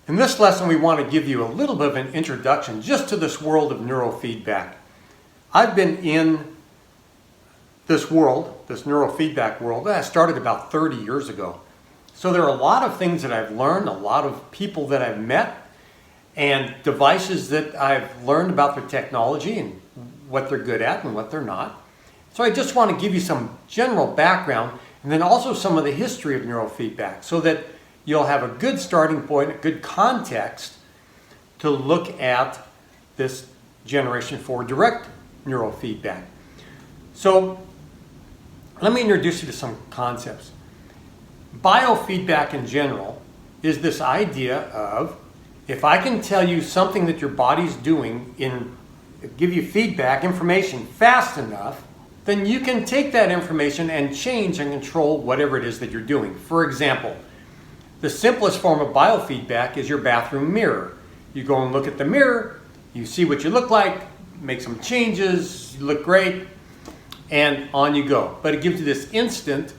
In this lesson, we want to give you a little bit of an introduction just to this world of neurofeedback. I've been in this world, this neurofeedback world, I started about 30 years ago. So there are a lot of things that I've learned, a lot of people that I've met, and devices that I've learned about their technology and what they're good at and what they're not. So I just want to give you some general background and then also some of the history of neurofeedback so that you'll have a good starting point, a good context to look at this Generation 4 direct neurofeedback. So let me introduce you to some concepts. Biofeedback in general is this idea of if I can tell you something that your body's doing give you feedback, information fast enough, then you can take that information and change and control whatever it is that you're doing. For example, the simplest form of biofeedback is your bathroom mirror. You go and look at the mirror, you see what you look like, make some changes, you look great, and on you go. But it gives you this instant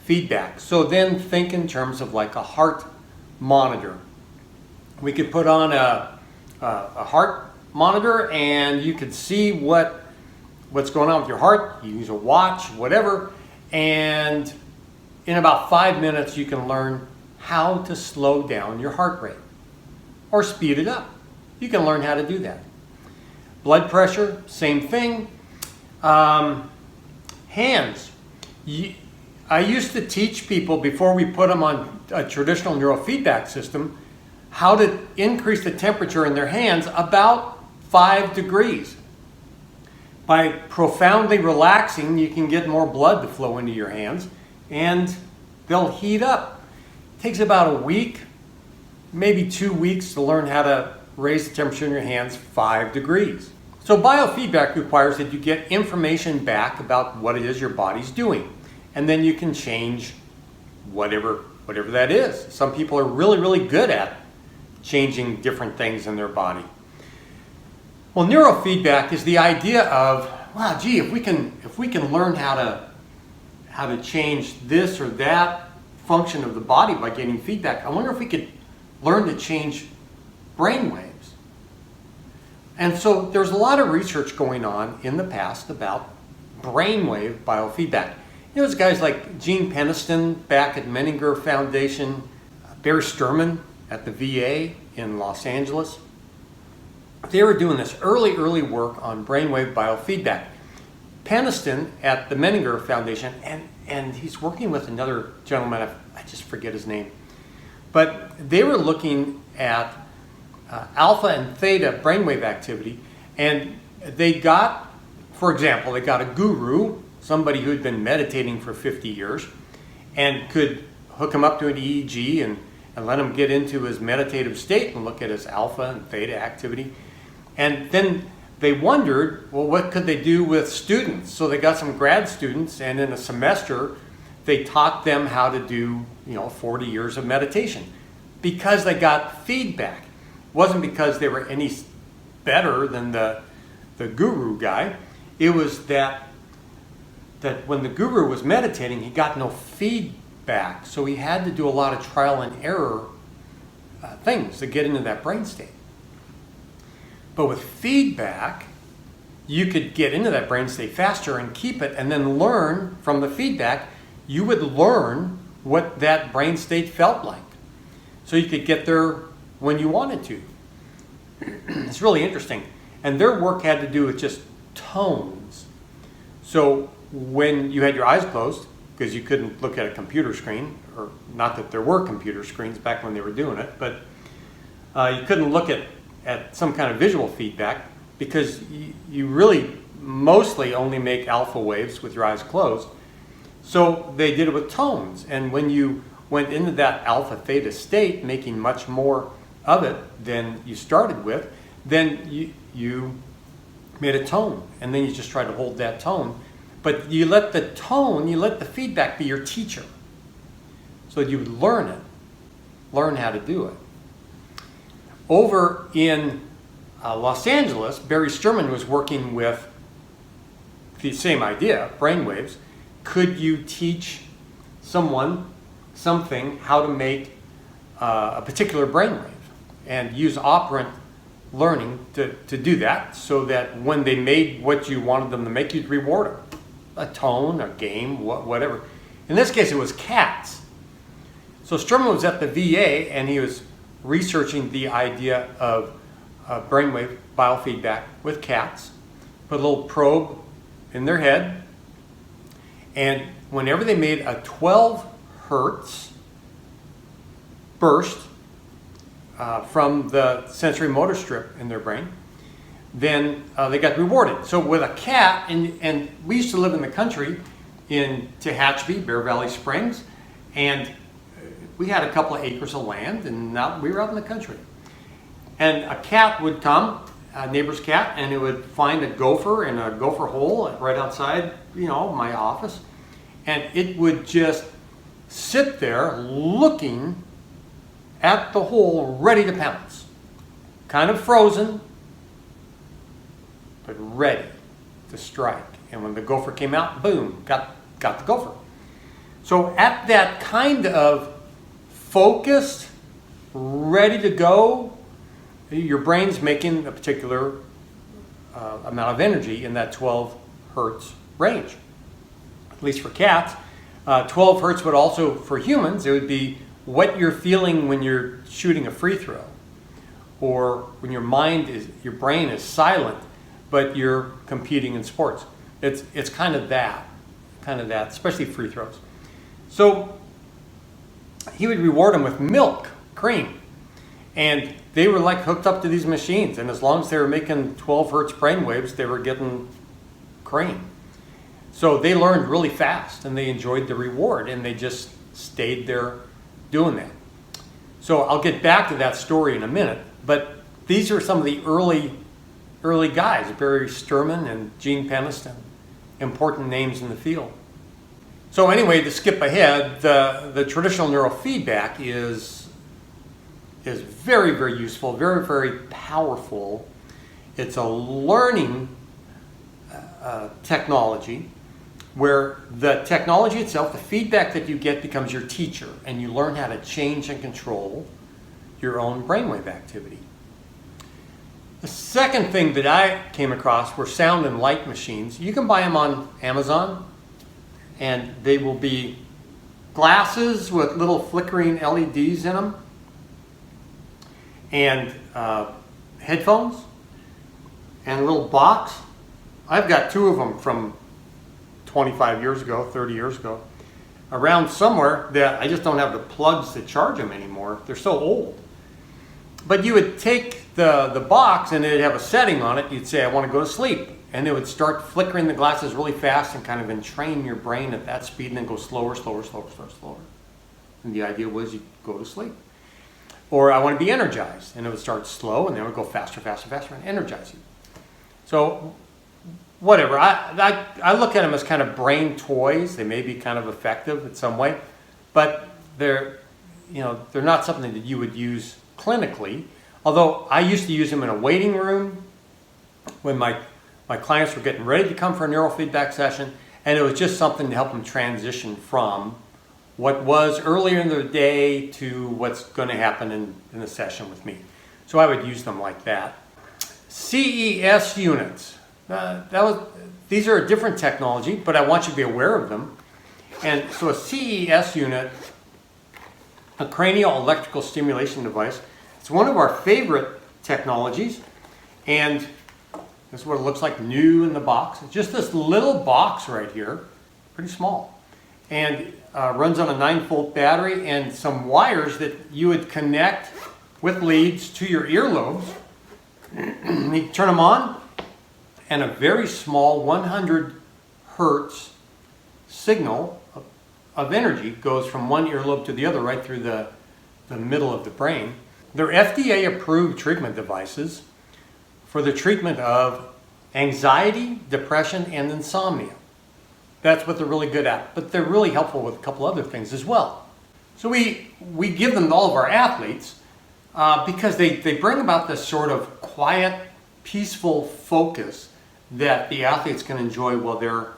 feedback. So then think in terms of like a heart monitor. We could put on a heart monitor and you could see what's going on with your heart. You use a watch, whatever, and in about 5 minutes you can learn how to slow down your heart rate or speed it up. You can learn how to do that. Blood pressure, same thing. Hands. I used to teach people before we put them on a traditional neurofeedback system how to increase the temperature in their hands about 5 degrees. By profoundly relaxing, you can get more blood to flow into your hands and they'll heat up. It takes about a week, maybe 2 weeks to learn how to raise the temperature in your hands 5 degrees. So biofeedback requires that you get information back about what it is your body's doing. And then you can change whatever that is. Some people are really, really good at changing different things in their body. Well, neurofeedback is the idea of, wow, gee, if we can learn how to change this or that function of the body by getting feedback, I wonder if we could learn to change brain waves. And so there's a lot of research going on in the past about brainwave biofeedback. There's guys like Gene Peniston back at Menninger Foundation, Barry Sturman at the VA in Los Angeles. They were doing this early work on brainwave biofeedback. Peniston at the Menninger Foundation, and he's working with another gentleman, I just forget his name, but they were looking at alpha and theta brainwave activity, and they got, for example, they got a guru, somebody who had been meditating for 50 years, and could hook him up to an EEG and let him get into his meditative state and look at his alpha and theta activity. And then they wondered, well, what could they do with students? So they got some grad students, and in a semester, they taught them how to do 40 years of meditation because they got feedback. It wasn't because they were any better than the guru guy. It was that when the guru was meditating, he got no feedback. So he had to do a lot of trial and error things to get into that brain state. But with feedback, you could get into that brain state faster and keep it and then learn from the feedback. You would learn what that brain state felt like. So you could get there when you wanted to. It's really interesting. And their work had to do with just tones. So when you had your eyes closed, because you couldn't look at a computer screen, or not that there were computer screens back when they were doing it, but you couldn't look at some kind of visual feedback because you really mostly only make alpha waves with your eyes closed. So they did it with tones, and when you went into that alpha theta state, making much more of it than you started with, then you made a tone, and then you just try to hold that tone. But you let the feedback be your teacher. So you would learn how to do it. Over in Los Angeles, Barry Sturman was working with the same idea, brainwaves. Could you teach someone something how to make a particular brainwave? and use operant learning to do that, so that when they made what you wanted them to make, you'd reward them. A tone, a game, whatever. In this case, it was cats. So Sturman was at the VA, and he was researching the idea of brainwave biofeedback with cats. Put a little probe in their head, and whenever they made a 12 hertz burst from the sensory motor strip in their brain, then they got rewarded. So with a cat, and we used to live in the country in Tehachapi, Bear Valley Springs, and we had a couple of acres of land, and now we were out in the country. And a cat would come, a neighbor's cat, and it would find a gopher in a gopher hole right outside, my office, and it would just sit there looking at the hole, ready to pounce. Kind of frozen, but ready to strike. And when the gopher came out, boom, got the gopher. So at that kind of focused, ready to go, your brain's making a particular amount of energy in that 12 hertz range, at least for cats. 12 hertz would also, for humans, it would be what you're feeling when you're shooting a free throw, or when your brain is silent, but you're competing in sports. It's kind of that, especially free throws. So he would reward them with milk, cream, and they were like hooked up to these machines, and as long as they were making 12 hertz brainwaves, they were getting cream. So they learned really fast, and they enjoyed the reward, and they just stayed there doing that. So I'll get back to that story in a minute, but these are some of the early guys, Barry Sturman and Gene Peniston, important names in the field. So anyway, to skip ahead, the traditional neurofeedback is very, very useful, very, very powerful. It's a learning technology where the technology itself, the feedback that you get, becomes your teacher, and you learn how to change and control your own brainwave activity. The second thing that I came across were sound and light machines. You can buy them on Amazon, and they will be glasses with little flickering LEDs in them, and headphones, and a little box. I've got two of them from 25 years ago, 30 years ago, around somewhere that I just don't have the plugs to charge them anymore. They're so old. But you would take the box, and it'd have a setting on it. You'd say, I want to go to sleep. And it would start flickering the glasses really fast and kind of entrain your brain at that speed, and then go slower, slower, slower, slower, slower. And the idea was you'd go to sleep. Or I want to be energized. And it would start slow, and then it would go faster, faster, faster, and energize you. So whatever. I look at them as kind of brain toys. They may be kind of effective in some way, but they're not something that you would use clinically. Although I used to use them in a waiting room when my clients were getting ready to come for a neurofeedback session, and it was just something to help them transition from what was earlier in the day to what's going to happen in the session with me. So I would use them like that. CES units. These are a different technology, but I want you to be aware of them. And so a CES unit, a cranial electrical stimulation device, it's one of our favorite technologies, and this is what it looks like new in the box. It's just this little box right here, pretty small, and runs on a 9-volt battery and some wires that you would connect with leads to your earlobes. You turn them on, and a very small 100 hertz signal of energy goes from one earlobe to the other right through the middle of the brain. They're FDA approved treatment devices for the treatment of anxiety, depression, and insomnia. That's what they're really good at, but they're really helpful with a couple other things as well. So we give them to all of our athletes because they bring about this sort of quiet, peaceful focus that the athletes can enjoy while they're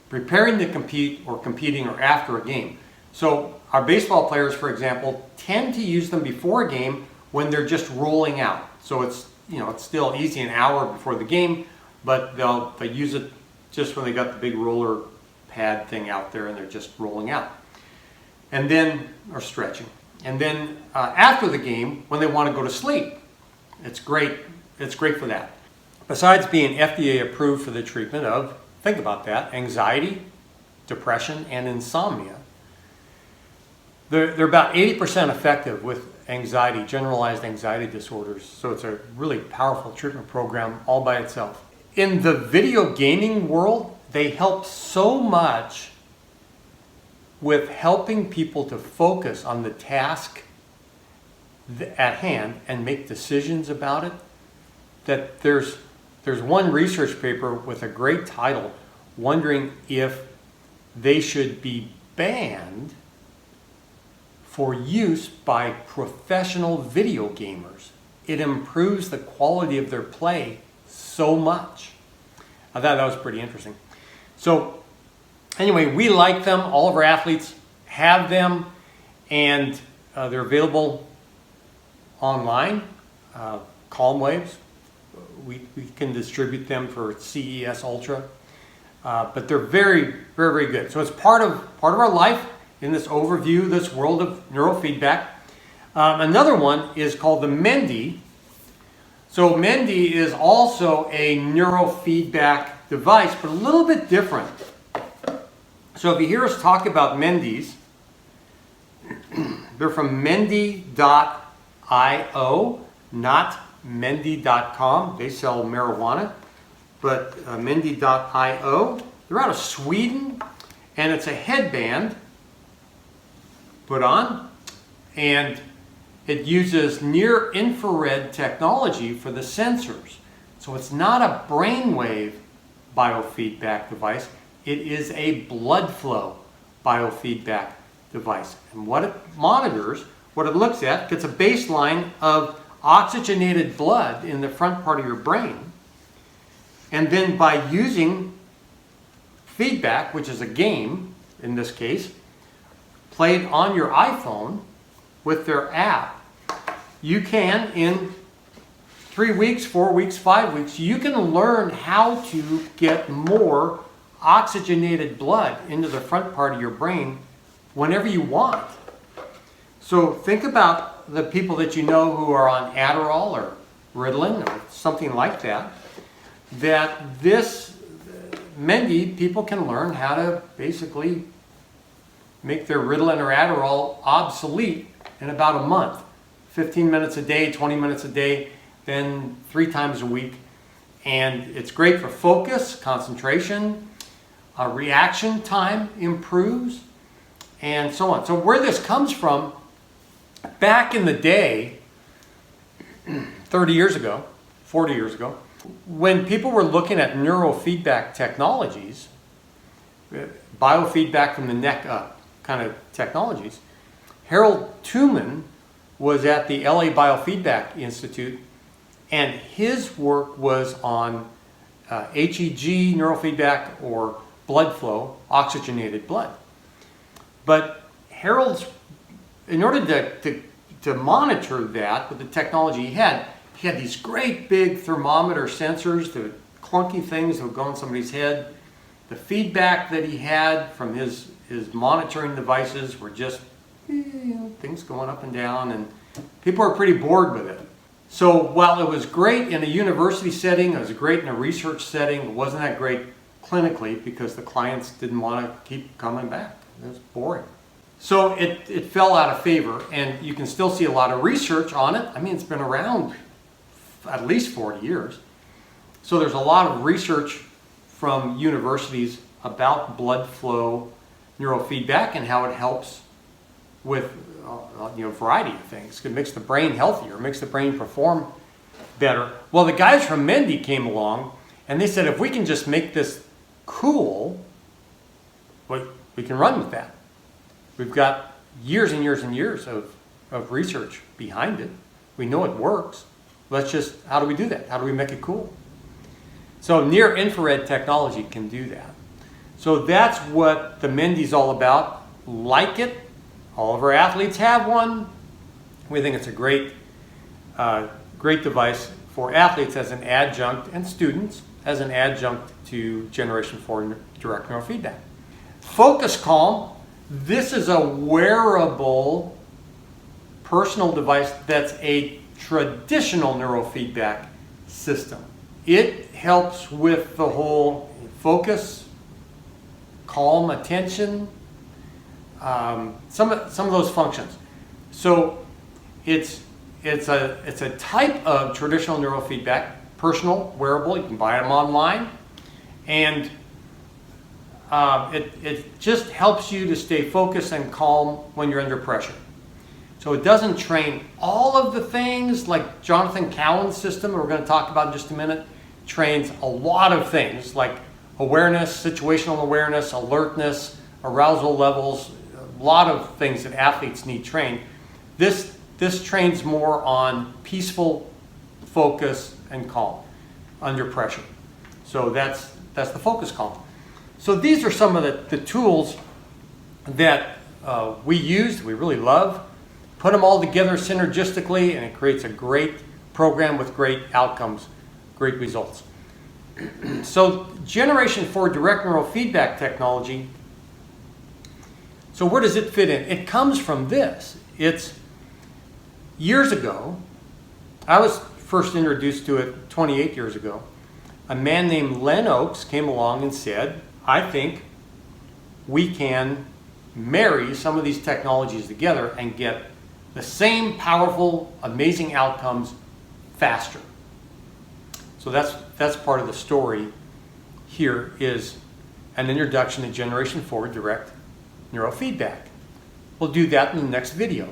preparing to compete or competing or after a game. So our baseball players, for example, tend to use them before a game when they're just rolling out. So it's, it's still easy an hour before the game, but they'll use it just when they got the big roller pad thing out there and they're just rolling out. And then, or stretching. And then after the game, when they want to go to sleep, it's great. It's great for that. Besides being FDA approved for the treatment of, think about that, anxiety, depression, and insomnia, they're about 80% effective with anxiety, generalized anxiety disorders. So it's a really powerful treatment program all by itself. In the video gaming world, they help so much with helping people to focus on the task at hand and make decisions about it, that there's one research paper with a great title wondering if they should be banned for use by professional video gamers. It improves the quality of their play so much. I thought that was pretty interesting. So anyway, we like them. All of our athletes have them, and they're available online. Calm Waves, we can distribute them for CES Ultra, but they're very, very, very good. So it's part of our life in this overview, this world of neurofeedback. Another one is called the Mendy. So Mendy is also a neurofeedback device, but a little bit different. So if you hear us talk about Mendys, they're from Mendy.io, not Mendy.com. They sell marijuana, but Mendy.io. They're out of Sweden, and it's a headband put on, and it uses near-infrared technology for the sensors. So it's not a brainwave biofeedback device. It is a blood flow biofeedback device. And what it monitors, what it looks at, gets a baseline of oxygenated blood in the front part of your brain. And then by using feedback, which is a game in this case, played on your iPhone with their app, you can, in 3 weeks, 4 weeks, 5 weeks, you can learn how to get more oxygenated blood into the front part of your brain whenever you want. So think about the people that you know who are on Adderall or Ritalin or something like that, that this Mendy, people can learn how to basically make their Ritalin or Adderall obsolete in about a month. 15 minutes a day, 20 minutes a day, then 3 times a week. And it's great for focus, concentration, reaction time improves, and so on. So where this comes from, back in the day, 30 years ago, 40 years ago, when people were looking at neurofeedback technologies, biofeedback from the neck up kind of technologies, Harold Tooman was at the LA Biofeedback Institute, and his work was on HEG neurofeedback or blood flow, oxygenated blood. But Harold's, in order to monitor that with the technology he had these great big thermometer sensors, the clunky things that would go in somebody's head. The feedback that he had from his monitoring devices were just things going up and down, and people were pretty bored with it. So while it was great in a university setting, it was great in a research setting, it wasn't that great clinically because the clients didn't want to keep coming back. It was boring. So it fell out of favor, and you can still see a lot of research on it. I mean, it's been around at least 40 years. So there's a lot of research from universities about blood flow neurofeedback and how it helps with a variety of things. It makes the brain healthier, it makes the brain perform better. Well, the guys from Mendy came along and they said, if we can just make this cool, we can run with that. We've got years and years and years of research behind it. We know it works. How do we do that? How do we make it cool? So near infrared technology can do that. So that's what the Mendy's all about. Like it. All of our athletes have one. We think it's a great great device for athletes as an adjunct and students as an adjunct to Generation 4 direct neurofeedback. Focus Calm, this is a wearable personal device that's a traditional neurofeedback system. It helps with the whole focus, calm attention, some of those functions. So it's a type of traditional neurofeedback, personal, wearable. You can buy them online, and it just helps you to stay focused and calm when you're under pressure. So it doesn't train all of the things like Jonathan Cowan's system, we're going to talk about in just a minute, trains a lot of things like awareness, situational awareness, alertness, arousal levels, a lot of things that athletes need trained. This trains more on peaceful focus and calm under pressure. So that's the Focus Calm. So these are some of the tools that we used, we really love. Put them all together synergistically, and it creates a great program with great outcomes, great results. So Generation 4 direct neurofeedback technology, so where does it fit in? It comes from this. It's years ago, I was first introduced to it 28 years ago. A man named Len Oakes came along and said, I think we can marry some of these technologies together and get the same powerful, amazing outcomes faster. So that's part of the story here, is an introduction to Generation 4 direct neurofeedback. We'll do that in the next video.